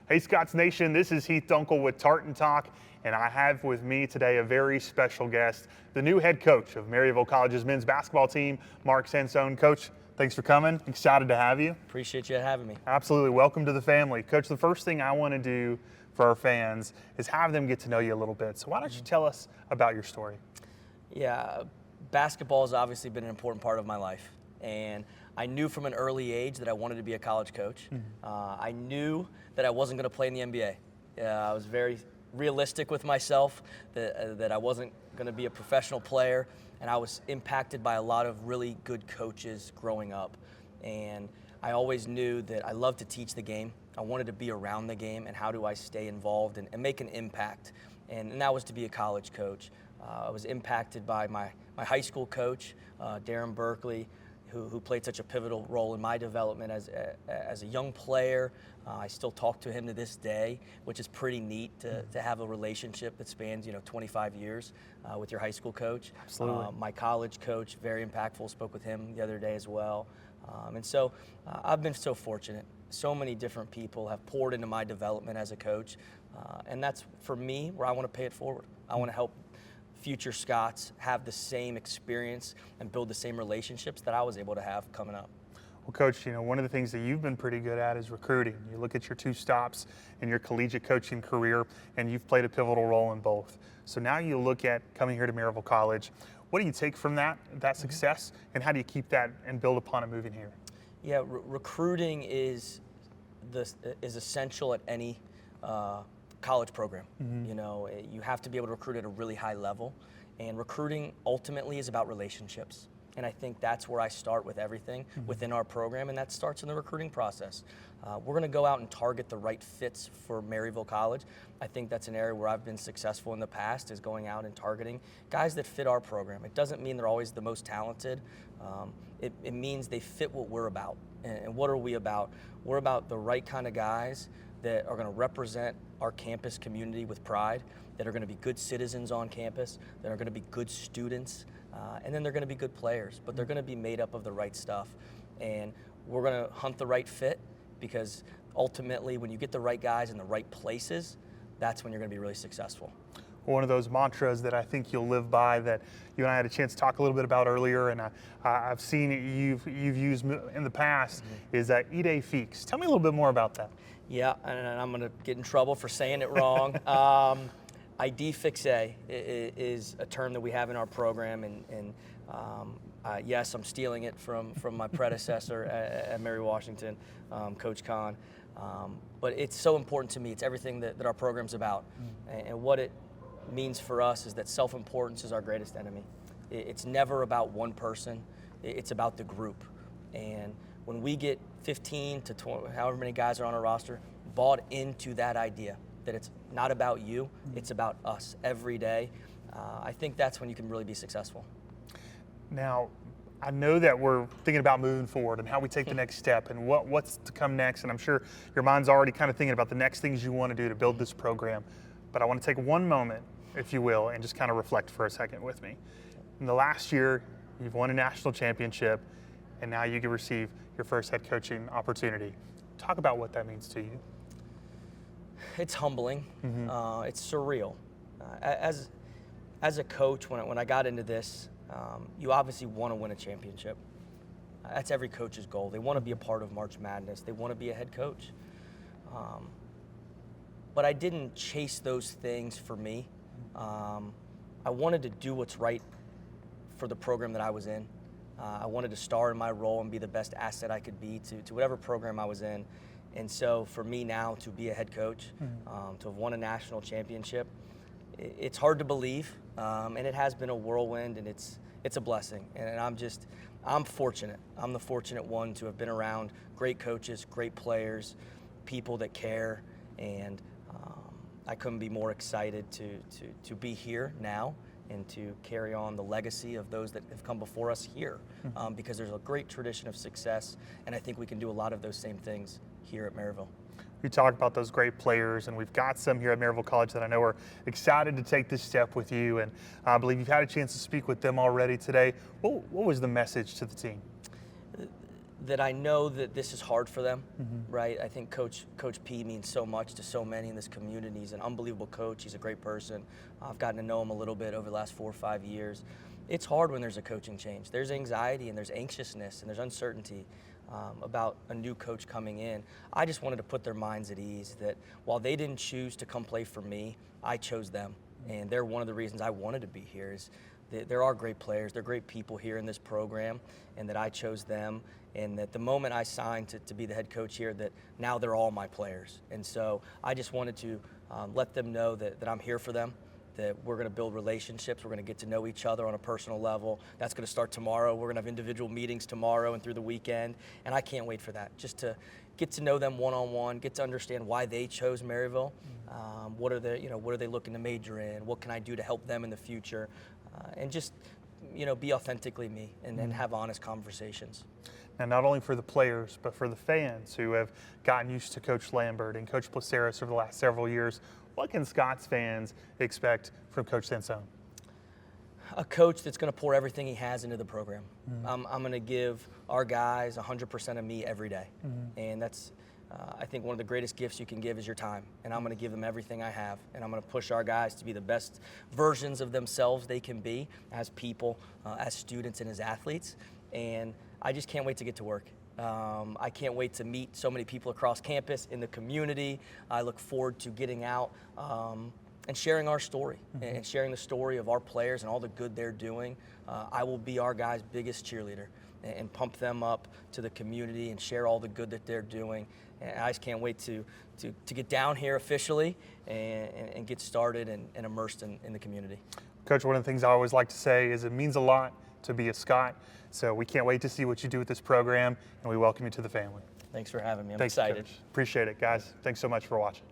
Hey Scots Nation, this is Heath Dunkel with Tartan Talk, and I have with me today a very special guest, the new head coach of Maryville College's men's basketball team, Mark Sansone. Coach, thanks for coming. Excited to have you. Appreciate you having me. Absolutely. Welcome to the family. Coach, the first thing I want to do for our fans is have them get to know you a little bit. So why don't you tell us about your story? Yeah, basketball has obviously been an important part of my life. And I knew from an early age that I wanted to be a college coach. I knew that I wasn't going to play in the NBA. I was very realistic with myself that I wasn't going to be a professional player, and I was impacted by a lot of really good coaches growing up. And I always knew that I loved to teach the game. I wanted to be around the game, and how do I stay involved and make an impact? And that was to be a college coach. I was impacted by my high school coach, Darren Berkeley, who played such a pivotal role in my development as a young player. I still talk to him to this day, which is pretty neat to have a relationship that spans 25 years with your high school coach. Absolutely. My college coach, very impactful, spoke with him the other day as well. And so I've been so fortunate. So many different people have poured into my development as a coach. And that's, for me, where I want to pay it forward. I want to help future Scots have the same experience and build the same relationships that I was able to have coming up. Well, Coach, one of the things that you've been pretty good at is recruiting. You look at your two stops in your collegiate coaching career, and you've played a pivotal role in both. So now you look at coming here to Maryville College. What do you take from that success, and how do you keep that and build upon it moving here? Yeah, recruiting is essential at any college program. You have to be able to recruit at a really high level, and recruiting ultimately is about relationships. And I think that's where I start with everything within our program, and that starts in the recruiting process. We're going to go out and target the right fits for Maryville College. I think that's an area where I've been successful in the past, is going out and targeting guys that fit our program. It doesn't mean they're always the most talented. It means they fit what we're about. And what are we about? We're about the right kind of guys that are going to represent our campus community with pride, that are going to be good citizens on campus, that are going to be good students, and then they're going to be good players, but they're going to be made up of the right stuff. And we're going to hunt the right fit, because ultimately when you get the right guys in the right places, that's when you're going to be really successful. One of those mantras that I think you'll live by, that you and I had a chance to talk a little bit about earlier, and I've seen it you've used in the past, is Ide Fix. Tell me a little bit more about that. Yeah, and I'm going to get in trouble for saying it wrong. ID Fixe is a term that we have in our program, and yes, I'm stealing it from my predecessor at Mary Washington, Coach Kahn. But it's so important to me. It's everything that our program's about. And what it means for us is that self-importance is our greatest enemy. It's never about one person. It's about the group. And when we get 15 to 20, however many guys are on our roster, bought into that idea, that it's not about you, it's about us every day, I think that's when you can really be successful. Now, I know that we're thinking about moving forward and how we take the next step and what's to come next, and I'm sure your mind's already kind of thinking about the next things you want to do to build this program. But I want to take one moment, if you will, and just kind of reflect for a second with me. In the last year, you've won a national championship, and now you can receive your first head coaching opportunity. Talk about what that means to you. It's humbling. It's surreal. As a coach, when I got into this, you obviously want to win a championship. That's every coach's goal. They want to be a part of March Madness. They want to be a head coach. But I didn't chase those things for me. I wanted to do what's right for the program that I was in. I wanted to star in my role and be the best asset I could be to whatever program I was in. And so for me now to be a head coach, to have won a national championship, it's hard to believe, and it has been a whirlwind, and it's a blessing. And I'm fortunate. I'm the fortunate one to have been around great coaches, great players, people that care, and I couldn't be more excited to be here now and to carry on the legacy of those that have come before us here, because there's a great tradition of success, and I think we can do a lot of those same things here at Maryville. You talk about those great players, and we've got some here at Maryville College that I know are excited to take this step with you, and I believe you've had a chance to speak with them already today. What was the message to the team? that I know that this is hard for them, right? I think Coach P means so much to so many in this community. He's an unbelievable coach. He's a great person. I've gotten to know him a little bit over the last 4 or 5 years. It's hard when there's a coaching change. There's anxiety and there's anxiousness and there's uncertainty about a new coach coming in. I just wanted to put their minds at ease that while they didn't choose to come play for me, I chose them. And they're one of the reasons I wanted to be here. Is there are great players, they're great people here in this program, and that I chose them, and that the moment I signed to be the head coach here, that now they're all my players. And so I just wanted to let them know that I'm here for them, that we're going to build relationships, we're going to get to know each other on a personal level. That's going to start tomorrow. We're going to have individual meetings tomorrow and through the weekend, and I can't wait for that, just to get to know them one-on-one, get to understand why they chose Maryville, what are they looking to major in, what can I do to help them in the future, and just be authentically me and have honest conversations. Now, not only for the players, but for the fans who have gotten used to Coach Lambert and Coach Placeris over the last several years, what can Scots fans expect from Coach Sansone? A coach that's going to pour everything he has into the program. I'm going to give our guys 100% of me every day. And that's, I think, one of the greatest gifts you can give is your time. And I'm going to give them everything I have. And I'm going to push our guys to be the best versions of themselves they can be as people, as students, and as athletes. And I just can't wait to get to work. I can't wait to meet so many people across campus, in the community. I look forward to getting out and sharing our story and sharing the story of our players and all the good they're doing. I will be our guys' biggest cheerleader and pump them up to the community and share all the good that they're doing. And I just can't wait to get down here officially and get started and immersed in the community. Coach, one of the things I always like to say is it means a lot to be a Scot. So we can't wait to see what you do with this program, and we welcome you to the family. Thanks for having me. I'm Thanks, excited. Coach. Appreciate it, guys. Thanks so much for watching.